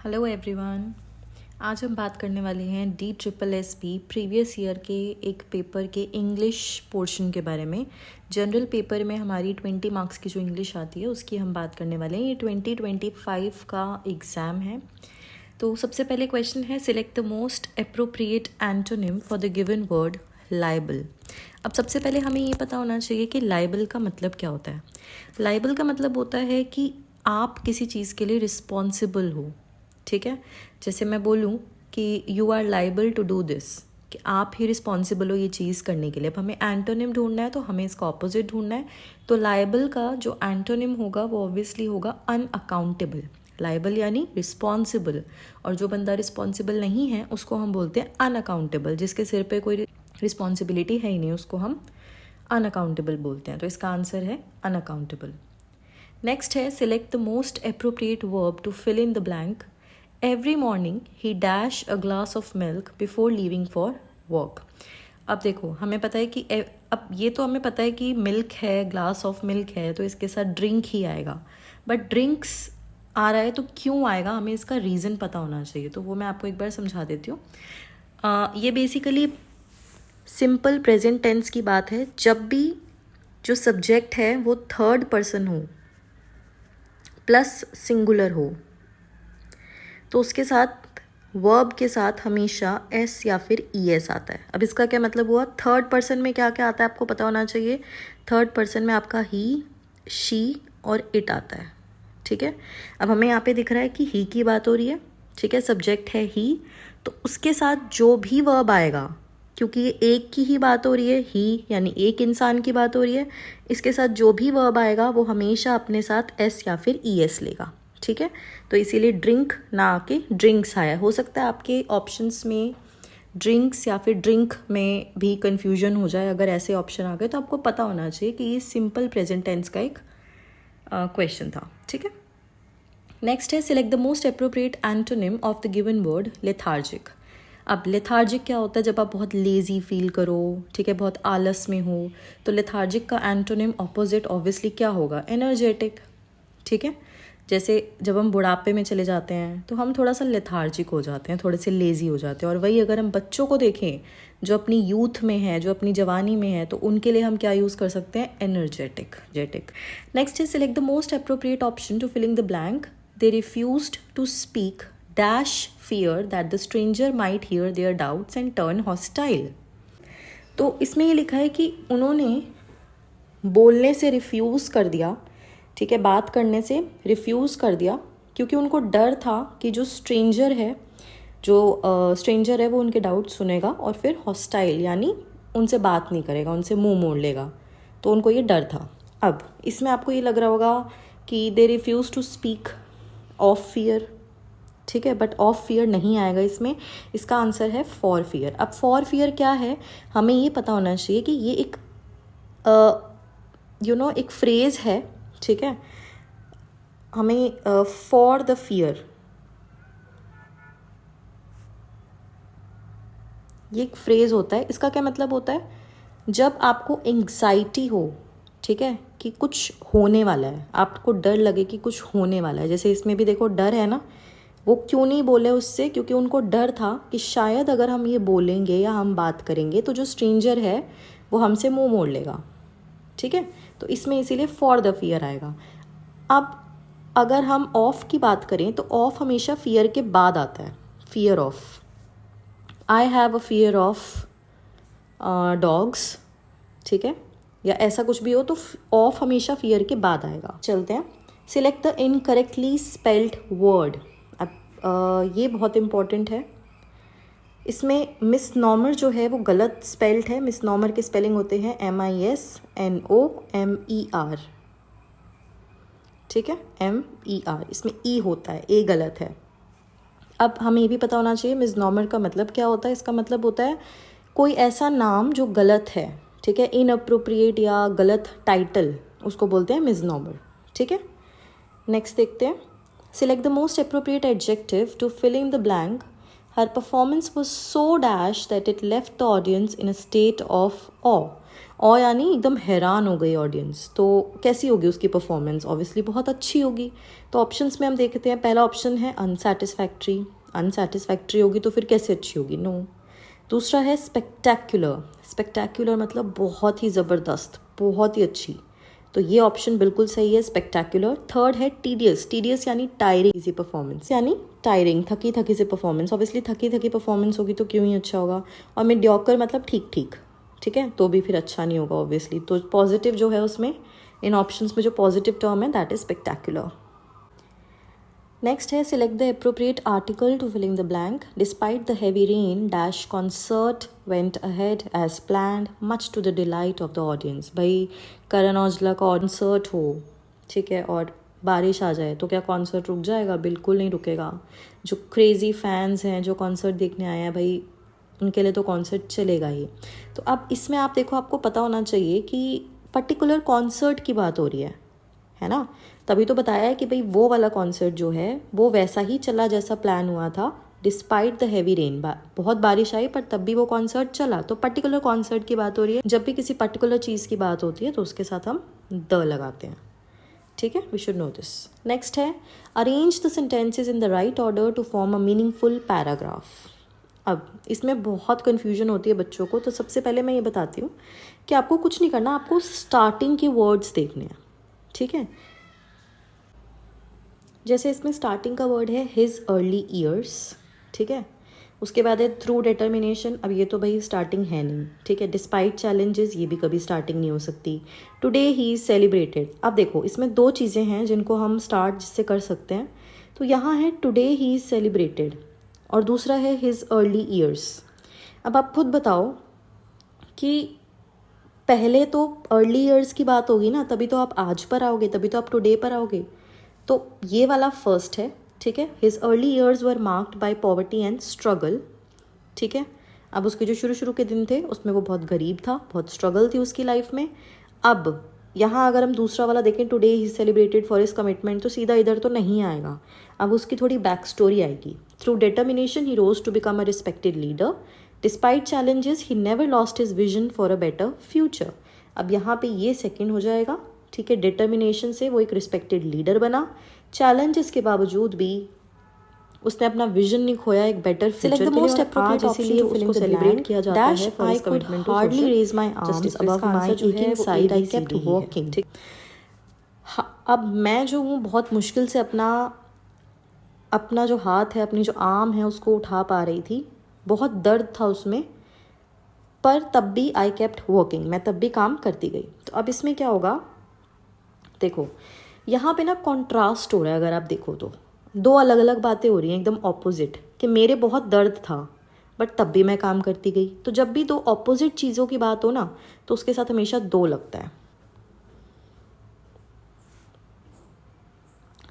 Hello everyone. आज हम बात करने वाले हैं DSSB प्रीवियस ईयर के एक पेपर के इंग्लिश पोर्शन के बारे में। जनरल पेपर में हमारी 20 मार्क्स की जो इंग्लिश आती है उसकी हम बात करने वाले हैं। ये 2025 का एग्ज़ाम है। तो सबसे पहले क्वेश्चन है, select the most appropriate antonym for the given word liable. अब सबसे पहले हमें ये पता होना चाहिए कि लाइबल का मतलब क्या होता है। लाइबल का मतलब होता है कि आप किसी चीज़ के लिए रिस्पॉन्सिबल हो। ठीक है, जैसे मैं बोलूँ कि you are liable to do this, कि आप ही रिस्पॉन्सिबल हो ये चीज़ करने के लिए। अब हमें एंटोनिम ढूंढना है तो हमें इसका ऑपोजिट ढूंढना है। तो लाइबल का जो एंटोनिम होगा वो ऑब्वियसली होगा अनअकाउंटेबल। लाइबल यानी रिस्पॉन्सिबल, और जो बंदा रिस्पॉन्सिबल नहीं है उसको हम बोलते हैं अनअकाउंटेबल। जिसके सिर पे कोई रिस्पॉन्सिबिलिटी है ही नहीं उसको हम अनअकाउंटेबल बोलते हैं। तो इसका आंसर है अनअकाउंटेबल। नेक्स्ट है, select the most appropriate verb to fill in the blank. Every morning he dash a glass of milk before leaving for work. अब देखो, हमें पता है कि अब ये तो हमें पता है कि मिल्क है, ग्लास ऑफ मिल्क है, तो इसके साथ ड्रिंक ही आएगा। बट ड्रिंक्स आ रहा है तो क्यों आएगा, हमें इसका रीज़न पता होना चाहिए। तो वो मैं आपको एक बार समझा देती हूँ। ये बेसिकली सिंपल प्रेजेंट टेंस की बात है। जब भी जो सब्जेक्ट है वो थर्ड पर्सन हो प्लस सिंगुलर हो तो उसके साथ वर्ब के साथ हमेशा एस या फिर ईएस आता है। अब इसका क्या मतलब हुआ, थर्ड पर्सन में क्या क्या आता है आपको पता होना चाहिए। थर्ड पर्सन में आपका ही, शी और इट आता है। ठीक है, अब हमें यहाँ पे दिख रहा है कि ही की बात हो रही है। ठीक है, सब्जेक्ट है ही, तो उसके साथ जो भी वर्ब आएगा, क्योंकि ये एक की ही बात हो रही है, ही यानी एक इंसान की बात हो रही है, इसके साथ जो भी वर्ब आएगा वो हमेशा अपने साथ एस या फिर ईएस लेगा। ठीक है, तो इसीलिए ड्रिंक ना आके ड्रिंक्स आया। हो सकता है आपके ऑप्शंस में ड्रिंक्स या फिर ड्रिंक में भी कंफ्यूजन हो जाए। अगर ऐसे ऑप्शन आ गए तो आपको पता होना चाहिए कि ये सिंपल प्रेजेंट टेंस का एक क्वेश्चन था। ठीक है, नेक्स्ट है, select the most appropriate antonym of the given word lethargic. अब लेथार्जिक क्या होता है, जब आप बहुत लेजी फील करो, ठीक है, बहुत आलस में हो, तो लेथार्जिक का एंटोनिम ऑपोजिट ऑब्वियसली क्या होगा, एनर्जेटिक। ठीक है, जैसे जब हम बुढ़ापे में चले जाते हैं तो हम थोड़ा सा लेथार्जिक हो जाते हैं, थोड़े से लेज़ी हो जाते हैं। और वही अगर हम बच्चों को देखें जो अपनी यूथ में है, जो अपनी जवानी में है, तो उनके लिए हम क्या यूज़ कर सकते हैं, एनर्जेटिक। नेक्स्ट है, select the most appropriate option to filling the blank. They refused to speak dash fear that the stranger might hear their doubts and turn hostile। तो इसमें ये लिखा है कि उन्होंने बोलने से रिफ्यूज़ कर दिया। ठीक है, बात करने से रिफ्यूज़ कर दिया क्योंकि उनको डर था कि जो स्ट्रेंजर है वो उनके डाउट सुनेगा और फिर हॉस्टाइल यानी उनसे बात नहीं करेगा, उनसे मुंह मोड़ लेगा। तो उनको ये डर था। अब इसमें आपको ये लग रहा होगा कि they refuse to speak of fear. ठीक है, बट ऑफ फियर नहीं आएगा इसमें। इसका आंसर है फॉर फियर। अब फॉर फियर क्या है, हमें ये पता होना चाहिए कि ये एक एक फ्रेज़ है। ठीक है, हमें फॉर द फियर, ये एक फ्रेज़ होता है। इसका क्या मतलब होता है, जब आपको एंग्जाइटी हो, ठीक है, कि कुछ होने वाला है, आपको डर लगे कि कुछ होने वाला है। जैसे इसमें भी देखो डर है ना, वो क्यों नहीं बोले उससे, क्योंकि उनको डर था कि शायद अगर हम ये बोलेंगे या हम बात करेंगे तो जो स्ट्रेंजर है वो हमसे मुंह मोड़ लेगा। ठीक है, तो इसमें इसीलिए फॉर द फियर आएगा। अब अगर हम ऑफ की बात करें तो ऑफ हमेशा फियर के बाद आता है। Fear of, I have a fear of dogs. ठीक है, या ऐसा कुछ भी हो तो ऑफ हमेशा फियर के बाद आएगा। चलते हैं, select the incorrectly spelled word. अब ये बहुत इम्पॉर्टेंट है। इसमें मिसनॉमर जो है वो गलत स्पेल्ड है। मिसनॉमर के स्पेलिंग होते हैं MISNOMER। ठीक है, MER, इसमें ई होता है, ए गलत है। अब हमें ये भी पता होना चाहिए मिसनॉमर का मतलब क्या होता है। इसका मतलब होता है कोई ऐसा नाम जो गलत है। ठीक है, इनअप्रोप्रिएट या गलत टाइटल, उसको बोलते हैं मिसनॉमर। ठीक है, नेक्स्ट देखते हैं, select the most appropriate adjective to fill in the blank. Her performance was so dash that it left the audience in a state of awe। और यानी एकदम हैरान हो गई ऑडियंस। तो कैसी होगी उसकी परफॉर्मेंस? ऑब्वियसली बहुत अच्छी होगी। तो ऑप्शंस में हम देखते हैं, पहला ऑप्शन है अनसेटिस्फैक्ट्री। अनसेटिस्फैक्ट्री होगी तो फिर कैसे अच्छी होगी? नो। दूसरा है स्पेक्टैक्युलर। स्पेक्टैक्युलर मतलब बहुत ही ज़बरदस्त, बहुत ही अच्छी। तो ये ऑप्शन बिल्कुल सही है, स्पेक्टैक्युलर। थर्ड है टीडियस। टीडियस यानी टायरिंग सी परफॉर्मेंस, यानी टायरिंग, थकी थकी सी परफॉर्मेंस। ऑब्वियसली थकी थकी परफॉर्मेंस होगी तो क्यों ही अच्छा होगा। और मीडियोकर मतलब ठीक ठीक, ठीक है, तो भी फिर अच्छा नहीं होगा ऑब्वियसली। तो पॉजिटिव जो है उसमें, इन ऑप्शंस में जो पॉजिटिव टर्म है दैट इज स्पेक्टैक्युलर। नेक्स्ट है select the appropriate article to filling the blank. Despite the heavy rain dash concert went ahead as planned much to the delight of the audience. भाई करण औजला का concert हो, ठीक है, और बारिश आ जाए तो क्या कॉन्सर्ट रुक जाएगा? बिल्कुल नहीं रुकेगा। जो क्रेज़ी फैंस हैं जो कॉन्सर्ट देखने आए हैं भाई, उनके लिए तो कॉन्सर्ट चलेगा ही। तो अब इसमें आप देखो, आपको पता होना चाहिए कि पर्टिकुलर कॉन्सर्ट की बात हो रही है ना। तभी तो बताया है कि भाई वो वाला कॉन्सर्ट जो है वो वैसा ही चला जैसा प्लान हुआ था, डिस्पाइट द हैवी रेन। बहुत बारिश आई पर तब भी वो कॉन्सर्ट चला। तो पर्टिकुलर कॉन्सर्ट की बात हो रही है। जब भी किसी पर्टिकुलर चीज़ की बात होती है तो उसके साथ हम द लगाते हैं, ठीक है, we should know this. Next है arrange the sentences in the right order to form a meaningful paragraph. अब इसमें बहुत कन्फ्यूजन होती है बच्चों को, तो सबसे पहले मैं ये बताती हूँ कि आपको कुछ नहीं करना, आपको स्टार्टिंग के वर्ड्स देखने हैं, ठीक है। जैसे इसमें स्टार्टिंग का वर्ड है हिज अर्ली ईयर्स, ठीक है। उसके बाद है थ्रू डिटर्मिनेशन। अब ये तो भाई स्टार्टिंग है नहीं, ठीक है। डिस्पाइट चैलेंजेस, ये भी कभी स्टार्टिंग नहीं हो सकती। Today he is celebrated. अब देखो इसमें दो चीज़ें हैं जिनको हम स्टार्ट जिससे कर सकते हैं। तो यहाँ है टुडे ही इज़ सेलिब्रेटेड और दूसरा है हिज अर्ली ईयर्स। अब आप खुद बताओ कि पहले तो अर्ली ईयर्स की बात होगी ना, तभी तो आप आज पर आओगे, तभी तो आप टुडे पर आओगे। तो ये वाला फर्स्ट है, ठीक है। His early years were marked by poverty and struggle, ठीक है। अब उसके जो शुरू शुरू के दिन थे उसमें वो बहुत गरीब था, बहुत स्ट्रगल थी उसकी लाइफ में। अब यहाँ अगर हम दूसरा वाला देखें, today he celebrated for his commitment, तो सीधा इधर तो नहीं आएगा। अब उसकी थोड़ी बैक स्टोरी आएगी। Through determination he rose to become a respected leader. Despite challenges he never lost his vision for a better future. अब यहाँ पे ये सेकेंड हो जाएगा, ठीक है। डिटर्मिनेशन से वो एक रिस्पेक्टेड लीडर बना, चैलेंजेस के बावजूद भी उसने अपना विजन नहीं खोया एक बेटर फ्यूचर के लिए। आज इसीलिए उसको सेलिब्रेट किया जाता है for his commitment to hardly raise my arms above my aching side, I kept walking, ठीक। अब मैं जो हूँ बहुत मुश्किल से अपना जो हाथ है, अपनी जो आर्म है उसको उठा पा रही थी, बहुत दर्द था उसमें, पर तब भी आई केप्ट वॉकिंग, मैं तब भी काम करती गई। तो अब इसमें क्या होगा, देखो यहाँ पे ना कॉन्ट्रास्ट हो रहा है। अगर आप देखो तो दो अलग अलग बातें हो रही हैं एकदम ऑपोजिट, कि मेरे बहुत दर्द था बट तब भी मैं काम करती गई। तो जब भी दो ऑपोजिट चीज़ों की बात हो ना तो उसके साथ हमेशा दो लगता है।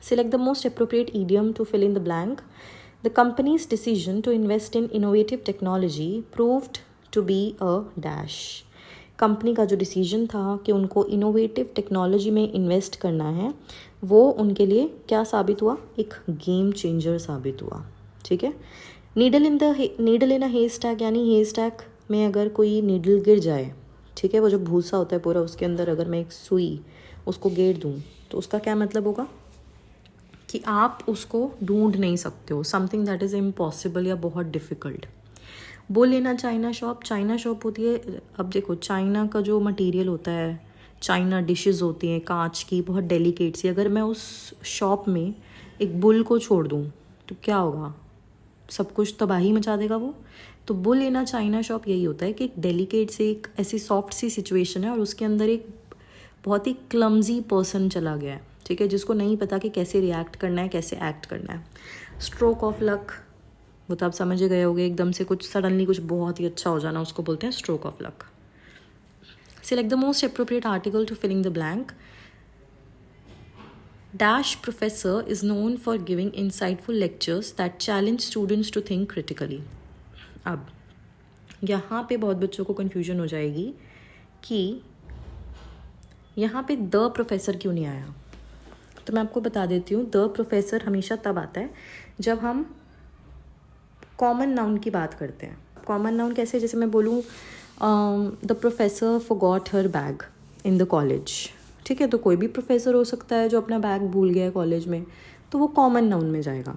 Select the most appropriate idiom to fill in the blank. The company's decision to invest in innovative technology proved to be a dash. Company का जो डिसीजन था कि उनको इनोवेटिव टेक्नोलॉजी में इन्वेस्ट करना है, वो उनके लिए क्या साबित हुआ? एक गेम चेंजर साबित हुआ, ठीक है। Needle in a hey stack, यानी हे स्टैक में अगर कोई नीडल गिर जाए, ठीक है, वो जो भूसा होता है पूरा, उसके अंदर अगर मैं एक सुई उसको गेर दूँ तो उसका क्या मतलब होगा? कि आप उसको ढूंढ नहीं सकते हो, समथिंग दैट इज़ इम्पॉसिबल या बहुत डिफ़िकल्ट। वो लेना चाइना शॉप होती है। अब देखो चाइना का जो मटेरियल होता है, चाइना डिशेस होती हैं कांच की, बहुत डेलिकेट सी, अगर मैं उस शॉप में एक बुल को छोड़ दूँ तो क्या होगा? सब कुछ तबाही मचा देगा वो। तो बुल लेना चाइना शॉप यही होता है कि एक डेलिकेट से, एक ऐसी सॉफ्ट सी सिचुएशन है और उसके अंदर एक बहुत ही क्लमजी पर्सन चला गया है, ठीक है, जिसको नहीं पता कि कैसे रिएक्ट करना है, कैसे एक्ट करना है। स्ट्रोक ऑफ लक, वो तो आप समझ गए होगे, एकदम से कुछ सडनली कुछ बहुत ही अच्छा हो जाना, उसको बोलते हैं stroke of luck. Select the most appropriate article to filling the blank. Dash professor is known for giving insightful lectures that challenge students to think critically. अब यहाँ पे बहुत बच्चों को कन्फ्यूजन हो जाएगी कि यहाँ पे द प्रोफेसर क्यों नहीं आया। तो मैं आपको बता देती हूँ, द प्रोफेसर हमेशा तब आता है जब हम कॉमन नाउन की बात करते हैं। कॉमन नाउन कैसे? जैसे मैं बोलूँ the professor forgot her bag in the college. ठीक है, तो कोई भी प्रोफेसर हो सकता है जो अपना बैग भूल गया है कॉलेज में, तो वो कॉमन नाउन में जाएगा।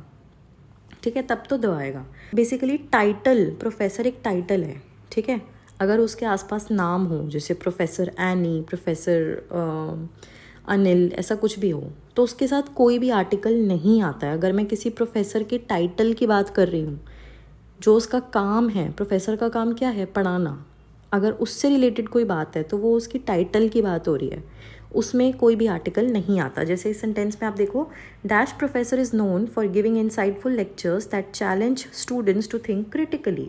ठीक है, तब तो दबाएगा। बेसिकली टाइटल, प्रोफेसर एक टाइटल है। ठीक है, अगर उसके आसपास नाम हो, जैसे प्रोफेसर एनी, प्रोफेसर अनिल, ऐसा कुछ भी हो, तो उसके साथ कोई भी आर्टिकल नहीं आता है। अगर मैं किसी प्रोफेसर के टाइटल की बात कर रही हूँ, जो उसका काम है, प्रोफेसर का काम क्या है, पढ़ाना, अगर उससे रिलेटेड कोई बात है तो वो उसकी टाइटल की बात हो रही है, उसमें कोई भी आर्टिकल नहीं आता। जैसे इस सेंटेंस में आप देखो, dash professor is known for giving insightful lectures that challenge students to think critically.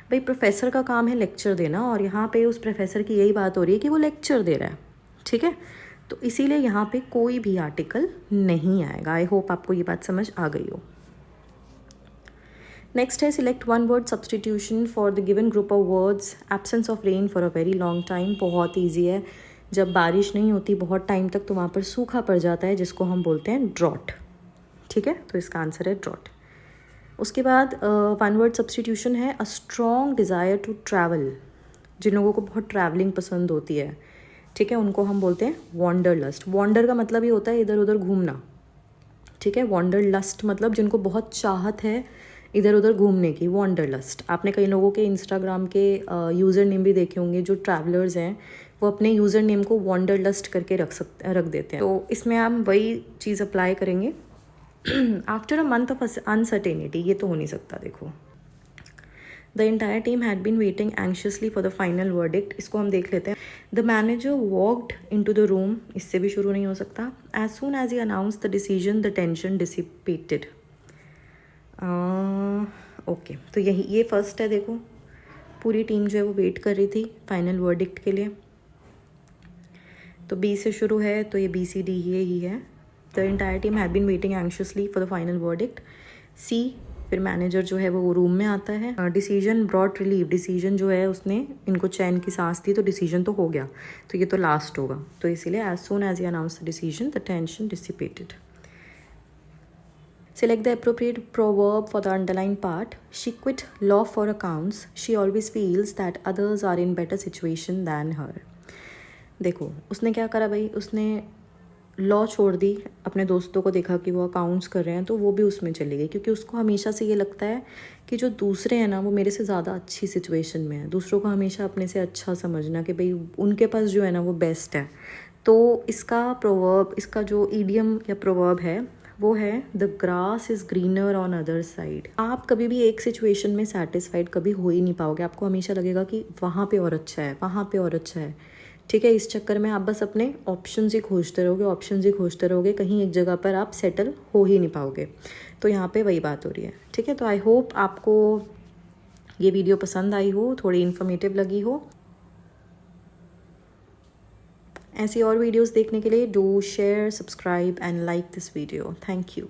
भाई प्रोफेसर का काम है लेक्चर देना, और यहाँ पे उस प्रोफेसर की यही बात हो रही है कि वो लेक्चर दे रहा है। ठीक है, तो इसीलिए यहाँ पे कोई भी आर्टिकल नहीं आएगा। आई होप आपको ये बात समझ आ गई हो। नेक्स्ट है select one word substitution for the given group of words. Absence of rain for a very long time, बहुत ईजी है। जब बारिश नहीं होती बहुत टाइम तक तो वहाँ पर सूखा पड़ जाता है, जिसको हम बोलते हैं ड्रॉट। ठीक है, तो इसका आंसर है ड्रॉट। उसके बाद वन वर्ड सब्सटीट्यूशन है a strong desire to travel. जिन लोगों को बहुत ट्रैवलिंग पसंद होती है, ठीक है, उनको हम बोलते हैं वॉन्डरलस्ट। वॉन्डर का मतलब ये होता है इधर उधर घूमना। ठीक है, वॉन्डरलस्ट मतलब जिनको बहुत चाहत है इधर उधर घूमने की, वॉन्डरलस्ट। आपने कई लोगों के इंस्टाग्राम के यूज़र नेम भी देखे होंगे, जो ट्रैवलर्स हैं वो अपने यूज़र नेम को वॉन्डरलस्ट करके रख देते हैं। तो इसमें हम वही चीज़ अप्लाई करेंगे। After a month of uncertainty, ये तो हो नहीं सकता। देखो, the entire team had been waiting anxiously for the final verdict. इसको हम देख लेते हैं। The manager walked into the room, इससे भी शुरू नहीं हो सकता। As soon as he announce the decision the tension dissipated. Okay, तो ये फर्स्ट है। देखो, पूरी टीम जो है वो वेट कर रही थी फाइनल वर्डिक्ट के लिए। तो बी से शुरू है, तो ये BCD ही है। The entire team had been waiting anxiously for the final verdict. C, फिर मैनेजर जो है वो रूम में आता है। डिसीजन ब्रॉट रिलीफ, डिसीजन जो है उसने इनको चैन की सांस दी, तो डिसीजन तो हो गया, तो ये तो लास्ट होगा। तो इसीलिए as soon as he announce the decision the tension dissipated. Select the appropriate proverb for the underlined part. She quit law for accounts. She always feels that others are in better situation than her. देखो, उसने क्या करा भाई, उसने law छोड़ दी, अपने दोस्तों को देखा कि वो अकाउंट्स कर रहे हैं तो वो भी उसमें चली गई, क्योंकि उसको हमेशा से ये लगता है कि जो दूसरे हैं ना वो मेरे से ज़्यादा अच्छी सिचुएशन में है। दूसरों को हमेशा अपने से अच्छा समझना कि भाई उनके पास जो है ना वो बेस्ट है। तो इसका प्रोवर्ब, इसका जो ईडियम या प्रोवर्ब है वो है the grass is greener on other side. आप कभी भी एक सिचुएशन में सेटिस्फाइड कभी हो ही नहीं पाओगे। आपको हमेशा लगेगा कि वहाँ पे और अच्छा है, वहाँ पे और अच्छा है। ठीक है, इस चक्कर में आप बस अपने ऑप्शंस ही खोजते रहोगे, कहीं एक जगह पर आप सेटल हो ही नहीं पाओगे। तो यहाँ पे वही बात हो रही है। ठीक है, तो आई होप आपको ये वीडियो पसंद आई हो, थोड़ी इन्फॉर्मेटिव लगी हो। ऐसी और वीडियोस देखने के लिए do share, subscribe and like this video. Thank you.